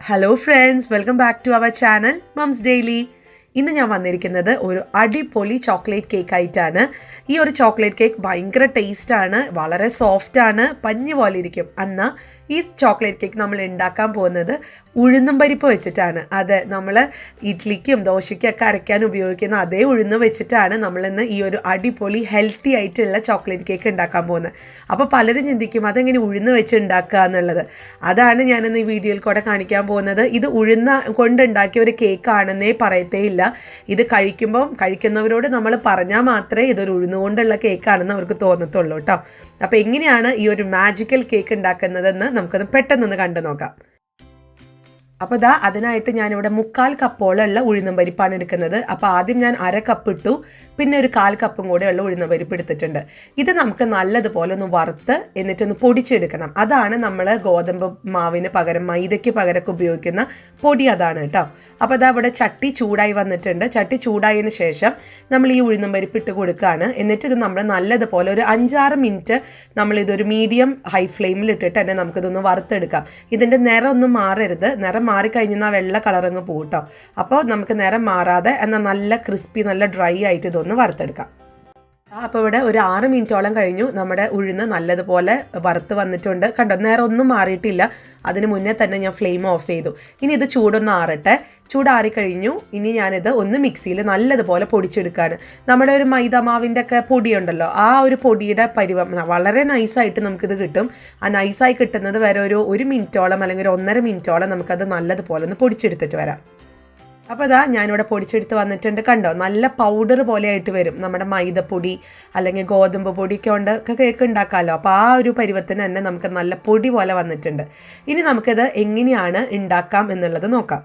Hello friends, welcome back to our channel mums daily. ഇന്ന് ഞാൻ വന്നിരിക്കുന്നത് ഒരു അടിപൊളി ചോക്ലേറ്റ് കേക്ക് ആയിട്ടാണ്. ഈ ഒരു ചോക്ലേറ്റ് കേക്ക് ഭയങ്കര ടേസ്റ്റാണ്, വളരെ സോഫ്റ്റാണ്, പഞ്ഞി പോലെ ഇരിക്കും. എന്നാൽ ഈ ചോക്ലേറ്റ് കേക്ക് നമ്മൾ ഉണ്ടാക്കാൻ പോകുന്നത് ഉഴുന്നും പരിപ്പ് വെച്ചിട്ടാണ്. അത് നമ്മൾ ഇഡ്ലിക്കും ദോശയ്ക്കൊക്കെ അരയ്ക്കാൻ ഉപയോഗിക്കുന്ന അതേ ഉഴുന്ന് വെച്ചിട്ടാണ് നമ്മളിന്ന് ഈ ഒരു അടിപൊളി ഹെൽത്തി ആയിട്ടുള്ള ചോക്ലേറ്റ് കേക്ക് ഉണ്ടാക്കാൻ പോകുന്നത്. അപ്പോൾ പലരും ചിന്തിക്കും അതെങ്ങനെ ഉഴുന്ന് വെച്ച് ഉണ്ടാക്കുക എന്നുള്ളത്. അതാണ് ഞാനിന്ന് ഈ വീഡിയോയിൽ കൂടെ കാണിക്കാൻ പോകുന്നത്. ഇത് ഉഴുന്ന കൊണ്ടുണ്ടാക്കിയ ഒരു കേക്കാണെന്നേ പറയത്തേ ഇല്ല. ഇത് കഴിക്കുന്നവരോട് നമ്മൾ പറഞ്ഞാൽ മാത്രമേ ഇതൊരു ഉഴുന്ന് കൊണ്ടുള്ള കേക്കാണെന്ന് അവർക്ക് തോന്നത്തുള്ളൂ കേട്ടോ. അപ്പോൾ എങ്ങനെയാണ് ഈ ഒരു മാജിക്കൽ കേക്ക് ഉണ്ടാക്കുന്നതെന്ന് നമുക്കത് പെട്ടെന്നൊന്ന് കണ്ടു നോക്കാം. അപ്പോൾ അതിനായിട്ട് ഞാനിവിടെ 1/4 കപ്പോളമുള്ള ഉഴുന്നും പരിപ്പാണ് എടുക്കുന്നത്. അപ്പോൾ ആദ്യം ഞാൻ 1/2 കപ്പ് ഇട്ടു, പിന്നെ ഒരു 1/4 കപ്പും കൂടെ ഉള്ള ഉഴുന്നും പരിപ്പ് എടുത്തിട്ടുണ്ട്. ഇത് നമുക്ക് നല്ലതുപോലെ ഒന്ന് വറുത്ത് എന്നിട്ടൊന്ന് പൊടിച്ചെടുക്കണം. അതാണ് നമ്മൾ ഗോതമ്പ് മാവിന് പകരം മൈദയ്ക്ക് പകരമൊക്കെ ഉപയോഗിക്കുന്ന പൊടി, അതാണ് കേട്ടോ. അപ്പോൾ ഇവിടെ ചട്ടി ചൂടായി വന്നിട്ടുണ്ട്. ചട്ടി ചൂടായതിന് ശേഷം നമ്മൾ ഈ ഉഴുന്നും പരിപ്പ് ഇട്ട് കൊടുക്കുകയാണ്. എന്നിട്ട് ഇത് നമ്മൾ നല്ലതുപോലെ ഒരു 5-6 മിനിറ്റ് നമ്മളിതൊരു മീഡിയം ഹൈ ഫ്ലെയിമിൽ ഇട്ടിട്ട് തന്നെ നമുക്കിതൊന്ന് വറുത്തെടുക്കാം. ഇതിൻ്റെ നിറം ഒന്നും മാറരുത്. നിറം മാറിക്കഴിഞ്ഞാൽ വെള്ള കളറങ്ങ് പോകും കേട്ടോ. അപ്പോൾ നമുക്ക് നിറം മാറാതെ എന്നാൽ നല്ല ക്രിസ്പി, നല്ല ഡ്രൈ ആയിട്ട് ഇതൊന്ന് വറുത്തെടുക്കാം. അപ്പോൾ ഇവിടെ ഒരു 6 മിനിറ്റോളം കഴിഞ്ഞു. നമ്മുടെ ഉഴുന്ന് നല്ലതുപോലെ വറുത്ത് വന്നിട്ടുണ്ട്. കണ്ടോ, നേരം ഒന്നും മാറിയിട്ടില്ല. അതിന് മുന്നേ തന്നെ ഞാൻ ഫ്ലെയിം ഓഫ് ചെയ്തു. ഇനി ഇത് ചൂടൊന്ന് ആറട്ടെ. ചൂടാറിക്കഴിഞ്ഞു. ഇനി ഞാനിത് ഒന്ന് മിക്സിയിൽ നല്ലതുപോലെ പൊടിച്ചെടുക്കുകയാണ്. നമ്മുടെ ഒരു മൈദാമാവിൻ്റെ ഒക്കെ പൊടിയുണ്ടല്ലോ, ആ ഒരു പൊടിയുടെ പരുവം വളരെ നൈസായിട്ട് നമുക്കിത് കിട്ടും. ആ നൈസായി കിട്ടുന്നത് വരെ ഒരു മിനിറ്റോളം അല്ലെങ്കിൽ ഒരു 1.5 മിനിറ്റോളം നമുക്കത് നല്ലതുപോലെ ഒന്ന് പൊടിച്ചെടുത്തിട്ട് വരാം. അപ്പോൾ ഞാനിവിടെ പൊടിച്ചെടുത്ത് വന്നിട്ടുണ്ട്. കണ്ടോ, നല്ല പൗഡർ പോലെ ആയിട്ട് വരും. നമ്മുടെ മൈദപ്പൊടി അല്ലെങ്കിൽ ഗോതമ്പ് പൊടിയൊക്കെ ഒക്കെ കേക്ക് ഉണ്ടാക്കാമല്ലോ. അപ്പോൾ ആ ഒരു പരുവത്തിന് തന്നെ നമുക്ക് നല്ല പൊടി പോലെ വന്നിട്ടുണ്ട്. ഇനി നമുക്കിത് എങ്ങനെയാണ് ഉണ്ടാക്കാം എന്നുള്ളത് നോക്കാം.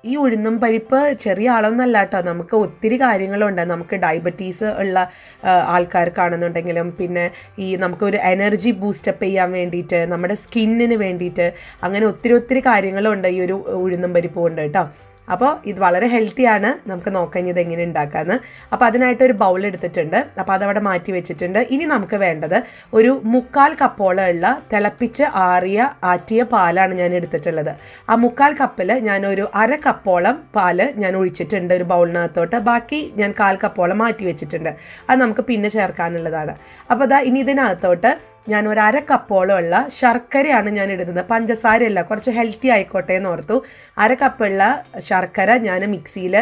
ഈ ഉഴുന്നും പരിപ്പ് ചെറിയ ആളൊന്നല്ല കേട്ടോ. നമുക്ക് ഒത്തിരി കാര്യങ്ങളുണ്ട്. നമുക്ക് ഡയബറ്റീസ് ഉള്ള ആൾക്കാർക്കാണെന്നുണ്ടെങ്കിലും, പിന്നെ നമുക്കൊരു എനർജി ബൂസ്റ്റപ്പ് ചെയ്യാൻ വേണ്ടിയിട്ട്, നമ്മുടെ സ്കിന്നിന് വേണ്ടിയിട്ട്, അങ്ങനെ ഒത്തിരി കാര്യങ്ങളുണ്ട് ഈ ഒരു ഉഴുന്നും പരിപ്പ് കൊണ്ട് കേട്ടോ. അപ്പോൾ ഇത് വളരെ ഹെൽത്തിയാണ്. നമുക്ക് നോക്കാം ഇത് എങ്ങനെ ഉണ്ടാക്കാമെന്ന്. അപ്പോൾ അതിനായിട്ടൊരു ബൗൾ എടുത്തിട്ടുണ്ട്. അപ്പോൾ അതവിടെ മാറ്റി വെച്ചിട്ടുണ്ട്. ഇനി നമുക്ക് വേണ്ടത് ഒരു 1/4 കപ്പോളം ഉള്ള തിളപ്പിച്ച് ആറ്റിയ പാലാണ് ഞാൻ എടുത്തിട്ടുള്ളത്. ആ 1/4 കപ്പിൽ ഞാനൊരു 1/2 കപ്പോളം പാല് ഞാൻ ഒഴിച്ചിട്ടുണ്ട് ഒരു ബൗളിനകത്തോട്ട്. ബാക്കി ഞാൻ 1/4 കപ്പോളം മാറ്റി വെച്ചിട്ടുണ്ട്. അത് നമുക്ക് പിന്നെ ചേർക്കാനുള്ളതാണ്. അപ്പോൾ ഇനി ഇതിനകത്തോട്ട് ഞാൻ ഒരു 1/2 കപ്പോളം ഉള്ള ശർക്കരയാണ് ഞാൻ ഇടുന്നത്. പഞ്ചസാരയല്ല, കുറച്ച് ഹെൽത്തി ആയിക്കോട്ടെ എന്ന് ഓർത്തു. 1/2 കപ്പുള്ള ശർക്കര ഞാൻ മിക്സിയിൽ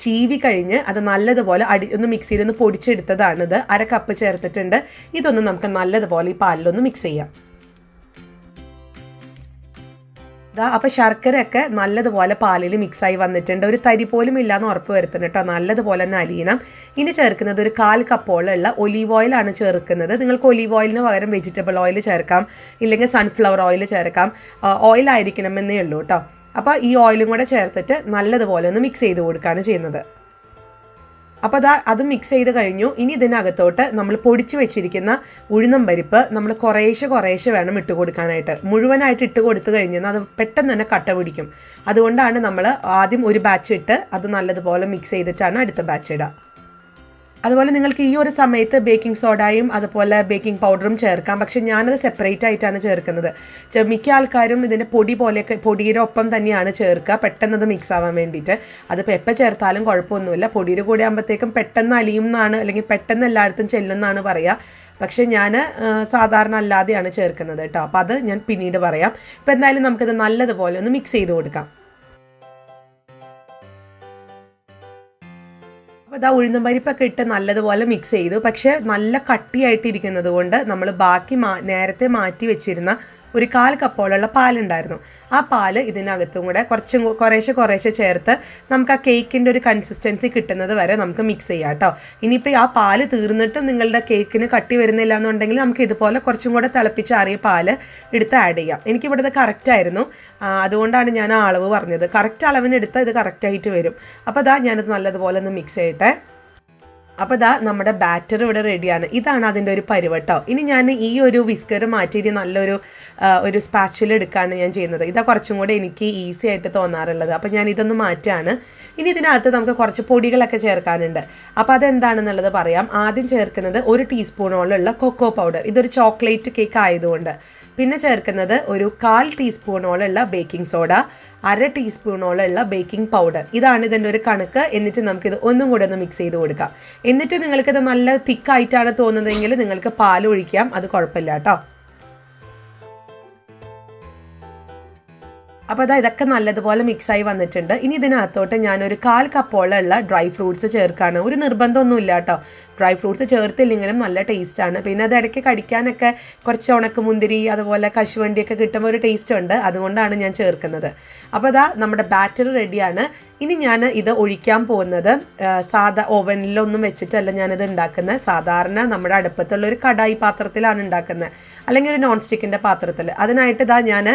ചീവി കഴിഞ്ഞ് അത് നല്ലതുപോലെ ഒന്ന് മിക്സിയിൽ ഒന്ന് പൊടിച്ചെടുത്തതാണിത്. 1/2 കപ്പ് ചേർത്തിട്ടുണ്ട്. ഇതൊന്ന് നമുക്ക് നല്ലതുപോലെ ഈ പാലിലൊന്ന് മിക്സ് ചെയ്യാം. അപ്പോൾ ശർക്കരയൊക്കെ നല്ലതുപോലെ പാലിൽ മിക്സായി വന്നിട്ടുണ്ട്. ഒരു തരി പോലും ഇല്ലാന്ന് ഉറപ്പ് വരുത്തണം കേട്ടോ. നല്ലതുപോലെ തന്നെ അലിയണം. ഇനി ചേർക്കുന്നത് ഒരു 1/4 കപ്പോളമുള്ള ഒലീവ് ഓയിലാണ് ചേർക്കുന്നത്. നിങ്ങൾക്ക് ഒലീവ് ഓയിലിന് പകരം വെജിറ്റബിൾ ഓയിൽ ചേർക്കാം, ഇല്ലെങ്കിൽ സൺഫ്ലവർ ഓയിൽ ചേർക്കാം. ഓയിലായിരിക്കണമെന്നേ ഉള്ളൂ കേട്ടോ. അപ്പോൾ ഈ ഓയിലും കൂടെ ചേർത്തിട്ട് നല്ലതുപോലെ ഒന്ന് മിക്സ് ചെയ്ത് കൊടുക്കുകയാണ് ചെയ്യുന്നത്. അപ്പോൾ അത് മിക്സ് ചെയ്ത് കഴിഞ്ഞു. ഇനി ഇതിനകത്തോട്ട് നമ്മൾ പൊടിച്ച് വെച്ചിരിക്കുന്ന ഉഴുന്നും പരിപ്പ് നമ്മൾ കുറേശ്ശെ വേണം ഇട്ട് കൊടുക്കാനായിട്ട്. മുഴുവനായിട്ട് ഇട്ട് കൊടുത്തു കഴിഞ്ഞാൽ അത് പെട്ടെന്ന് തന്നെ കട്ട പിടിക്കും. അതുകൊണ്ടാണ് നമ്മൾ ആദ്യം ഒരു ബാച്ച് ഇട്ട് അത് നല്ലതുപോലെ മിക്സ് ചെയ്തിട്ടാണ് അടുത്ത ബാച്ച് ഇടുക. അതുപോലെ നിങ്ങൾക്ക് ഈ ഒരു സമയത്ത് ബേക്കിംഗ് സോഡയും അതുപോലെ ബേക്കിംഗ് പൗഡറും ചേർക്കാം. പക്ഷെ ഞാനത് സെപ്പറേറ്റ് ആയിട്ടാണ് ചേർക്കുന്നത്. മിക്ക ആൾക്കാരും ഇതിൻ്റെ പൊടിയുടെ ഒപ്പം തന്നെയാണ് ചേർക്കുക, പെട്ടെന്നത് മിക്സ് ആവാൻ വേണ്ടിയിട്ട്. അതിപ്പോൾ എപ്പോൾ ചേർത്താലും കുഴപ്പമൊന്നുമില്ല. പൊടിയുടെ കൂടെ ആകുമ്പോഴത്തേക്കും പെട്ടെന്ന് അലിയും എന്നാണ്, അല്ലെങ്കിൽ പെട്ടെന്ന് എല്ലായിടത്തും ചെല്ലുമെന്നാണ് പറയുക. പക്ഷേ ഞാൻ സാധാരണ അല്ലാതെയാണ് ചേർക്കുന്നത് കേട്ടോ. അപ്പോൾ അത് ഞാൻ പിന്നീട് പറയാം. ഇപ്പോൾ എന്തായാലും നമുക്കിത് നല്ലതുപോലെ ഒന്ന് മിക്സ് ചെയ്ത് കൊടുക്കാം. അപ്പോൾ ഉഴുന്നും പരിപ്പൊക്കെ ഇട്ട് നല്ലതുപോലെ മിക്സ് ചെയ്തു. പക്ഷേ നല്ല കട്ടിയായിട്ടിരിക്കുന്നത് കൊണ്ട് നമ്മൾ ബാക്കി നേരത്തെ മാറ്റി വെച്ചിരുന്ന ഒരു 1/4 കപ്പോളമുള്ള പാലുണ്ടായിരുന്നു. ആ പാല് ഇതിനകത്തും കൂടെ കുറേശ്ശെ ചേർത്ത് നമുക്ക് ആ കേക്കിൻ്റെ ഒരു കൺസിസ്റ്റൻസി കിട്ടുന്നത് വരെ നമുക്ക് മിക്സ് ചെയ്യാം കേട്ടോ. ഇനിയിപ്പോൾ ആ പാല് തീർന്നിട്ടും നിങ്ങളുടെ കേക്കിന് കട്ടി വരുന്നില്ല എന്നുണ്ടെങ്കിൽ നമുക്ക് ഇതുപോലെ കുറച്ചും കൂടെ തിളപ്പിച്ചാറിയ പാല് എടുത്ത് ആഡ് ചെയ്യാം. എനിക്കിവിടെ ഇത് കറക്റ്റായിരുന്നു, അതുകൊണ്ടാണ് ഞാൻ ആ അളവ് പറഞ്ഞത്. കറക്റ്റ് അളവിന് എടുത്താൽ ഇത് കറക്റ്റായിട്ട് വരും. അപ്പോൾ ഞാനിത് നല്ലതുപോലെ ഒന്ന് മിക്സ് ചെയ്യട്ടെ. അപ്പോൾ നമ്മുടെ ബാറ്റർ ഇവിടെ റെഡിയാണ്. ഇതാണ് അതിൻ്റെ ഒരു പരുവട്ടോ. ഇനി ഞാൻ ഈ ഒരു വിസ്കർ മാറ്റിയിട്ട് നല്ലൊരു സ്പാച്ചിൽ എടുക്കുകയാണ് ഞാൻ ചെയ്യുന്നത്. കുറച്ചും കൂടെ എനിക്ക് ഈസി ആയിട്ട് തോന്നാറുള്ളത്. അപ്പോൾ ഞാൻ ഇതൊന്ന് മാറ്റുകയാണ്. ഇനി ഇതിനകത്ത് നമുക്ക് കുറച്ച് പൊടികളൊക്കെ ചേർക്കാനുണ്ട്. അപ്പോൾ അതെന്താണെന്നുള്ളത് പറയാം. ആദ്യം ചേർക്കുന്നത് 1 ടീസ്പൂണോളമുള്ള കൊക്കോ പൗഡർ. ഇതൊരു ചോക്ലേറ്റ് കേക്ക് ആയതുകൊണ്ട് പിന്നെ ചേർക്കുന്നത് ഒരു 1/4 ടീസ്പൂണോളമുള്ള ബേക്കിംഗ് സോഡ, 1/2 ടീസ്പൂണോളമുള്ള ബേക്കിംഗ് പൗഡർ. ഇതാണ് ഇതിൻ്റെ ഒരു കണക്ക്. എന്നിട്ട് നമുക്കിത് ഒന്നും കൂടെ ഒന്ന് മിക്സ് ചെയ്ത് കൊടുക്കാം. എന്നിട്ട് നിങ്ങൾക്കിത് നല്ല തിക്കായിട്ടാണ് തോന്നുന്നതെങ്കിൽ നിങ്ങൾക്ക് പാൽ ഒഴിക്കാം, അത് കുഴപ്പമില്ല കേട്ടോ. അപ്പോൾ ഇതൊക്കെ നല്ലതുപോലെ മിക്സായി വന്നിട്ടുണ്ട്. ഇനി ഇതിനകത്തോട്ട് ഞാനൊരു 1/4 കപ്പോളമുള്ള ഡ്രൈ ഫ്രൂട്ട്സ് ചേർക്കാണ്. ഒരു നിർബന്ധമൊന്നുമില്ല കേട്ടോ, ഡ്രൈ ഫ്രൂട്ട്സ് ചേർത്തില്ലെങ്കിലും നല്ല ടേസ്റ്റാണ്. പിന്നെ അത് ഇടയ്ക്ക് കടിക്കാനൊക്കെ കുറച്ച് ഉണക്കമുന്തിരി അതുപോലെ കശുവണ്ടിയൊക്കെ കിട്ടുമ്പോൾ ഒരു ടേസ്റ്റ് ഉണ്ട്, അതുകൊണ്ടാണ് ഞാൻ ചേർക്കുന്നത്. അപ്പോൾ നമ്മുടെ ബാറ്റർ റെഡിയാണ്. ഇനി ഞാൻ ഇത് ഒഴിക്കാൻ പോകുന്നത് സാധാ ഓവനിലൊന്നും വെച്ചിട്ടല്ല ഞാനിത് ഉണ്ടാക്കുന്നത്. സാധാരണ നമ്മുടെ അടുപ്പത്തുള്ള ഒരു കടായി പാത്രത്തിലാണ് ഉണ്ടാക്കുന്നത്, അല്ലെങ്കിൽ ഒരു നോൺ സ്റ്റിക്കിൻ്റെ പാത്രത്തിൽ. അതിനായിട്ട് ഞാൻ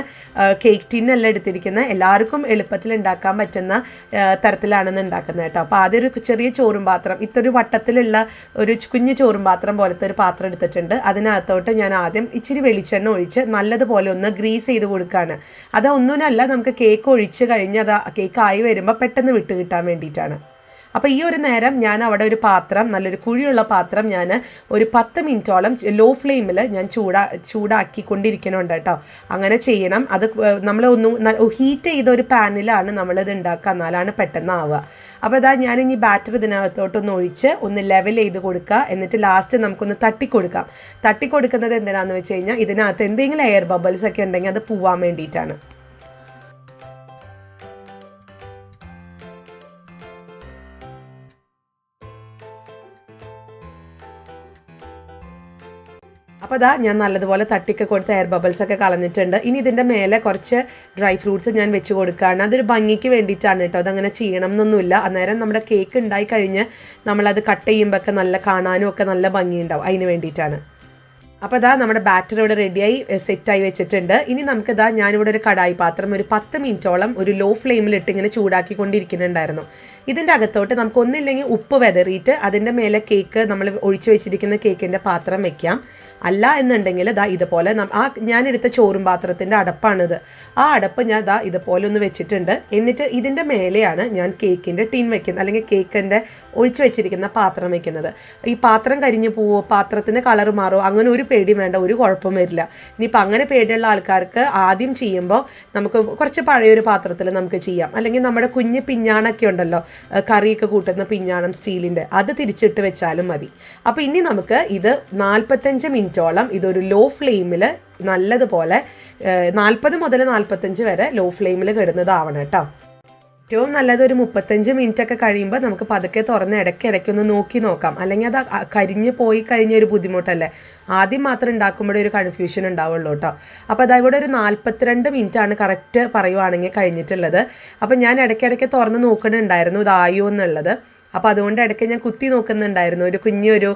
കേക്ക് ടിന്നെല്ലാം എടുത്തിരിക്കുന്നത്. എല്ലാവർക്കും എളുപ്പത്തിൽ ഉണ്ടാക്കാൻ പറ്റുന്ന തരത്തിലാണെന്ന് ഉണ്ടാക്കുന്നത് കേട്ടോ. അപ്പോൾ ആദ്യം ഒരു ചെറിയ ചോറും പാത്രം, ഇത്തൊരു വട്ടത്തിലുള്ള ഒരു കുഞ്ഞു ചോറും പാത്രം പോലത്തെ ഒരു പാത്രം എടുത്തിട്ടുണ്ട്. അതിനകത്തോട്ട് ഞാൻ ആദ്യം ഇച്ചിരി വെളിച്ചെണ്ണ ഒഴിച്ച് നല്ലതുപോലെ ഒന്ന് ഗ്രീസ് ചെയ്ത് കൊടുക്കുകയാണ്. അതൊന്നുമല്ല, നമുക്ക് കേക്ക് ഒഴിച്ച് കഴിഞ്ഞ് അത് കേക്ക് ആയി വരുമ്പോൾ പെട്ടെന്ന് വിട്ട് കിട്ടാൻ വേണ്ടിയിട്ടാണ്. അപ്പോൾ ഈ ഒരു നേരം ഞാൻ അവിടെ ഒരു പാത്രം, നല്ലൊരു കുഴിയുള്ള പാത്രം ഞാൻ ഒരു 10 മിനിറ്റോളം ലോ ഫ്ലെയിമിൽ ഞാൻ ചൂടാക്കിക്കൊണ്ടിരിക്കണുണ്ട് കേട്ടോ. അങ്ങനെ ചെയ്യണം. അത് നമ്മൾ ഹീറ്റ് ചെയ്ത ഒരു പാനിലാണ് നമ്മളിത് ഉണ്ടാക്കുക, എന്നാലാണ് പെട്ടെന്ന് ആവുക. അപ്പോൾ ഞാനിനി ബാറ്റർ ഇതിനകത്തോട്ടൊന്ന് ഒഴിച്ച് ഒന്ന് ലെവൽ ചെയ്ത് കൊടുക്കുക. എന്നിട്ട് ലാസ്റ്റ് നമുക്കൊന്ന് തട്ടിക്കൊടുക്കാം. തട്ടിക്കൊടുക്കുന്നത് എന്തിനാണെന്ന് വെച്ച് കഴിഞ്ഞാൽ ഇതിനകത്ത് എന്തെങ്കിലും എയർ ബബിൾസ് ഒക്കെ ഉണ്ടെങ്കിൽ അത് പോവാൻ വേണ്ടിയിട്ടാണ്. അപ്പോൾ ഞാൻ നല്ലതുപോലെ തട്ടിക്ക് കൊടുത്ത് എയർ ബബിൾസൊക്കെ കളഞ്ഞിട്ടുണ്ട്. ഇനി ഇതിൻ്റെ മേലെ കുറച്ച് ഡ്രൈ ഫ്രൂട്ട്സ് ഞാൻ വെച്ച് കൊടുക്കുകയാണ്. അതൊരു ഭംഗിക്ക് വേണ്ടിയിട്ടാണ് കേട്ടോ, അതങ്ങനെ ചെയ്യണം എന്നൊന്നുമില്ല. അന്നേരം നമ്മുടെ കേക്ക് ഉണ്ടായി കഴിഞ്ഞ് നമ്മളത് കട്ട് ചെയ്യുമ്പോഴൊക്കെ നല്ല കാണാനും ഒക്കെ നല്ല ഭംഗിയുണ്ടാവും, അതിന് വേണ്ടിയിട്ടാണ്. അപ്പോൾ നമ്മുടെ ബാറ്റർ ഇവിടെ റെഡിയായി സെറ്റായി വെച്ചിട്ടുണ്ട്. ഇനി നമുക്ക് ഞാനിവിടെ ഒരു കടായി പാത്രം ഒരു 10 മിനിറ്റോളം ഒരു ലോ ഫ്ലെയിമിലിട്ട് ഇങ്ങനെ ചൂടാക്കിക്കൊണ്ടിരിക്കുന്നുണ്ടായിരുന്നു. ഇതിൻ്റെ അകത്തോട്ട് നമുക്ക് ഒന്നില്ലെങ്കിൽ ഉപ്പ് വെതറിയിട്ട് അതിൻ്റെ മേലെ കേക്ക് നമ്മൾ ഒഴിച്ചു വെച്ചിരിക്കുന്ന കേക്കിൻ്റെ പാത്രം വെക്കാം. അല്ല എന്നുണ്ടെങ്കിൽ ഇതുപോലെ ഞാനെടുത്ത ചോറും പാത്രത്തിൻ്റെ അടപ്പാണിത്. ആ അടപ്പ് ഞാൻ ഇതുപോലെ ഒന്ന് വെച്ചിട്ടുണ്ട്. എന്നിട്ട് ഇതിൻ്റെ മേലെയാണ് ഞാൻ കേക്കിൻ്റെ ടിൻ വെക്കുന്നത്, അല്ലെങ്കിൽ കേക്കിൻ്റെ ഒഴിച്ചു വെച്ചിരിക്കുന്ന പാത്രം വെക്കുന്നത്. ഈ പാത്രം കരിഞ്ഞു പോവോ, പാത്രത്തിൻ്റെ കളർ മാറോ, അങ്ങനെ ഒരു പേടി വേണ്ട, ഒരു കുഴപ്പം വരില്ല. ഇനിയിപ്പോൾ അങ്ങനെ പേടിയുള്ള ആൾക്കാർക്ക് ആദ്യം ചെയ്യുമ്പോൾ നമുക്ക് കുറച്ച് പഴയൊരു പാത്രത്തിൽ നമുക്ക് ചെയ്യാം. അല്ലെങ്കിൽ നമ്മുടെ കുഞ്ഞ് പിഞ്ഞാണൊക്കെ ഉണ്ടല്ലോ, കറിയൊക്കെ കൂട്ടുന്ന പിഞ്ഞാണം സ്റ്റീലിൻ്റെ, അത് തിരിച്ചിട്ട് വെച്ചാലും മതി. അപ്പോൾ ഇനി നമുക്ക് ഇത് 45 മിനിറ്റോളം ഇതൊരു ലോ ഫ്ലെയിമിൽ നല്ലതുപോലെ 40 മുതൽ 45 വരെ ലോ ഫ്ലെയിമിൽ കിടന്നതാവണം കേട്ടോ. ഏറ്റവും നല്ലത് ഒരു 35 മിനിറ്റൊക്കെ കഴിയുമ്പോൾ നമുക്ക് പതുക്കെ തുറന്ന് ഇടയ്ക്കൊന്ന് നോക്കി നോക്കാം. അല്ലെങ്കിൽ അത് കരിഞ്ഞ് പോയി കഴിഞ്ഞൊരു ബുദ്ധിമുട്ടല്ലേ, ആദ്യം മാത്രം ഉണ്ടാക്കുമ്പോഴേ ഒരു കൺഫ്യൂഷൻ ഉണ്ടാവുള്ളൂ കേട്ടോ. അപ്പോൾ ഇവിടെ ഒരു 42 മിനിറ്റാണ് കറക്റ്റ് പറയുവാണെങ്കിൽ കഴിഞ്ഞിട്ടുള്ളത്. അപ്പോൾ ഞാൻ ഇടയ്ക്കിടയ്ക്ക് തുറന്ന് നോക്കണുണ്ടായിരുന്നു ഇതായോ എന്നുള്ളത്. അപ്പോൾ അതുകൊണ്ട് ഇടയ്ക്ക് ഞാൻ കുത്തി നോക്കുന്നുണ്ടായിരുന്നു. ഒരു കുഞ്ഞൊരു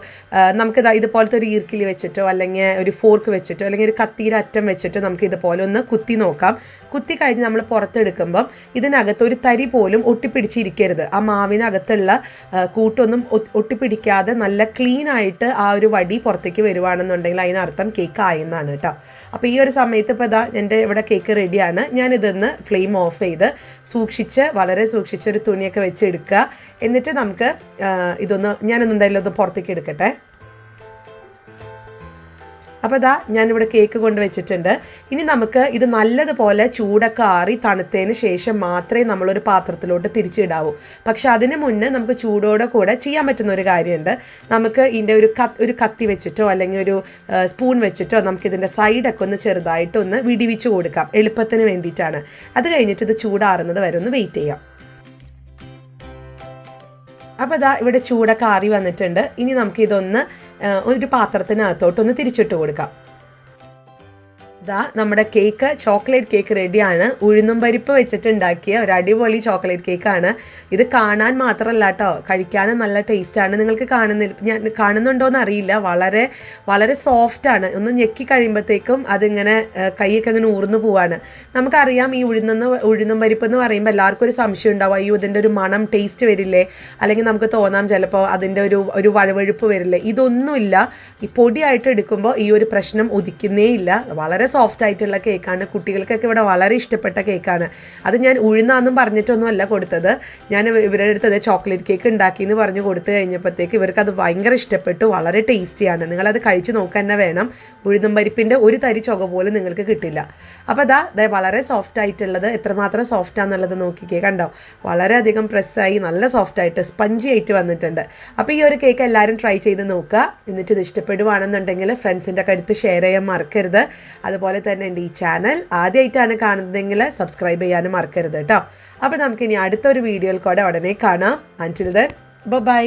നമുക്ക് ഇതുപോലത്തെ ഒരു ഈർക്കിലി വെച്ചിട്ടോ അല്ലെങ്കിൽ ഒരു ഫോർക്ക് വെച്ചിട്ടോ അല്ലെങ്കിൽ ഒരു കത്തിയുടെ അറ്റം വെച്ചിട്ടോ നമുക്ക് ഇതുപോലെ ഒന്ന് കുത്തി നോക്കാം. കുത്തി കഴിഞ്ഞ് നമ്മൾ പുറത്തെടുക്കുമ്പം ഇതിനകത്ത് ഒരു തരി പോലും ഒട്ടിപ്പിടിച്ചിരിക്കരുത്. ആ മാവിനകത്തുള്ള കൂട്ടൊന്നും ഒട്ടിപ്പിടിക്കാതെ നല്ല ക്ലീനായിട്ട് ആ ഒരു വടി പുറത്തേക്ക് വരുവാണെന്നുണ്ടെങ്കിൽ അതിനർത്ഥം കേക്ക് ആയെന്നാണ് കേട്ടോ. അപ്പോൾ ഈ ഒരു സമയത്ത് ഇപ്പോൾ എൻ്റെ ഇവിടെ കേക്ക് റെഡിയാണ്. ഞാനിതൊന്ന് ഫ്ലെയിം ഓഫ് ചെയ്ത് വളരെ സൂക്ഷിച്ച് ഒരു തുണിയൊക്കെ വെച്ച് എടുക്കുക. എന്നിട്ട് നമുക്ക് ഞാനൊന്നും എന്തായാലും ഒന്ന് പുറത്തേക്ക് എടുക്കട്ടെ. അപ്പോൾ ഞാനിവിടെ കേക്ക് കൊണ്ട് വെച്ചിട്ടുണ്ട്. ഇനി നമുക്ക് ഇത് നല്ലതുപോലെ ചൂടൊക്കെ ആറി തണുത്തതിന് ശേഷം മാത്രമേ നമ്മളൊരു പാത്രത്തിലോട്ട് തിരിച്ചിടാവൂ. പക്ഷെ അതിന് മുന്നേ നമുക്ക് ചൂടോടെ കൂടെ ചെയ്യാൻ പറ്റുന്ന ഒരു കാര്യമുണ്ട്. നമുക്ക് ഇതിൻ്റെ ഒരു കത്തി വെച്ചിട്ടോ അല്ലെങ്കിൽ ഒരു സ്പൂൺ വെച്ചിട്ടോ നമുക്കിതിൻ്റെ സൈഡൊക്കെ ഒന്ന് ചെറുതായിട്ടൊന്ന് വിടിവിച്ച് കൊടുക്കാം, എളുപ്പത്തിന് വേണ്ടിയിട്ടാണ്. അത് കഴിഞ്ഞിട്ട് ഇത് ചൂടാറുന്നത് വരെ ഒന്ന് വെയിറ്റ് ചെയ്യാം. അപ്പോൾ ഇവിടെ ചൂടൊക്കെ ആറി വന്നിട്ടുണ്ട്. ഇനി നമുക്കിതൊന്ന് ഒരു പാത്രത്തിനകത്തോട്ടൊന്ന് തിരിച്ചിട്ട് കൊടുക്കാം. നമ്മുടെ കേക്ക്, ചോക്ലേറ്റ് കേക്ക് റെഡിയാണ്. ഉഴുന്നും പരിപ്പ് വെച്ചിട്ടുണ്ടാക്കിയ ഒരു അടിപൊളി ചോക്ലേറ്റ് കേക്കാണ്. ഇത് കാണാൻ മാത്രമല്ല കേട്ടോ, കഴിക്കാനും നല്ല ടേസ്റ്റാണ്. നിങ്ങൾക്ക് കാണുന്നുണ്ടോയെന്ന് അറിയില്ല, വളരെ വളരെ സോഫ്റ്റാണ്. ഒന്ന് ഞെക്കി കഴിയുമ്പോഴത്തേക്കും അതിങ്ങനെ കൈയൊക്കെ അങ്ങനെ ഊർന്നു പോവാണ്. നമുക്കറിയാം ഈ ഉഴുന്നും പരിപ്പ് എന്ന് പറയുമ്പോൾ എല്ലാവർക്കും ഒരു സംശയം ഉണ്ടാവും, അയ്യോ ഇതിൻ്റെ ഒരു മണം ടേസ്റ്റ് വരില്ലേ, അല്ലെങ്കിൽ നമുക്ക് തോന്നാം ചിലപ്പോൾ അതിൻ്റെ ഒരു വഴുവഴുപ്പ് വരില്ലേ. ഇതൊന്നുമില്ല. ഈ പൊടിയായിട്ട് എടുക്കുമ്പോൾ ഈ ഒരു പ്രശ്നം ഉദിക്കുന്നേ ഇല്ല. വളരെ സോഫ്റ്റ് ആയിട്ടുള്ള കേക്കാണ്. കുട്ടികൾക്കൊക്കെ ഇവിടെ വളരെ ഇഷ്ടപ്പെട്ട കേക്കാണ്. അത് ഞാൻ ഉഴുന്നാന്നും പറഞ്ഞിട്ടൊന്നുമല്ല കൊടുത്തത്. ഞാൻ ഇവരുടെ അടുത്തത് ചോക്ലേറ്റ് കേക്ക് ഉണ്ടാക്കിയെന്ന് പറഞ്ഞു കൊടുത്തു കഴിഞ്ഞപ്പോഴത്തേക്ക് ഇവർക്ക് അത് ഭയങ്കര ഇഷ്ടപ്പെട്ടു. വളരെ ടേസ്റ്റിയാണ്. നിങ്ങളത് കഴിച്ച് നോക്കാൻ തന്നെ വേണം. ഉഴുന്നും പരിപ്പിൻ്റെ ഒരു തരി ചുക പോലും നിങ്ങൾക്ക് കിട്ടില്ല. അപ്പോൾ അതാ വളരെ സോഫ്റ്റ് ആയിട്ടുള്ളത്, എത്രമാത്രം സോഫ്റ്റാന്നുള്ളത് നോക്കിക്കേ, കണ്ടോ? വളരെയധികം പ്രസ്സായി നല്ല സോഫ്റ്റായിട്ട് സ്പഞ്ചി ആയിട്ട് വന്നിട്ടുണ്ട്. അപ്പോൾ ഈ ഒരു കേക്ക് എല്ലാവരും ട്രൈ ചെയ്ത് നോക്കുക. എന്നിട്ട് ഇത് ഇഷ്ടപ്പെടുവാണെന്നുണ്ടെങ്കിൽ ഫ്രണ്ട്സിൻ്റെ ഒക്കെ അടുത്ത് ഷെയർ ചെയ്യാൻ മറക്കരുത്. അതുപോലെ തന്നെ എൻ്റെ ഈ ചാനൽ ആദ്യമായിട്ടാണ് കാണുന്നതെങ്കിൽ സബ്സ്ക്രൈബ് ചെയ്യാനും മറക്കരുത് കേട്ടോ. അപ്പോൾ നമുക്കിനി അടുത്തൊരു വീഡിയോയിൽ കൂടെ ഉടനെ കാണാം. അൻറ്റിൽ ദെൻ ബൈ.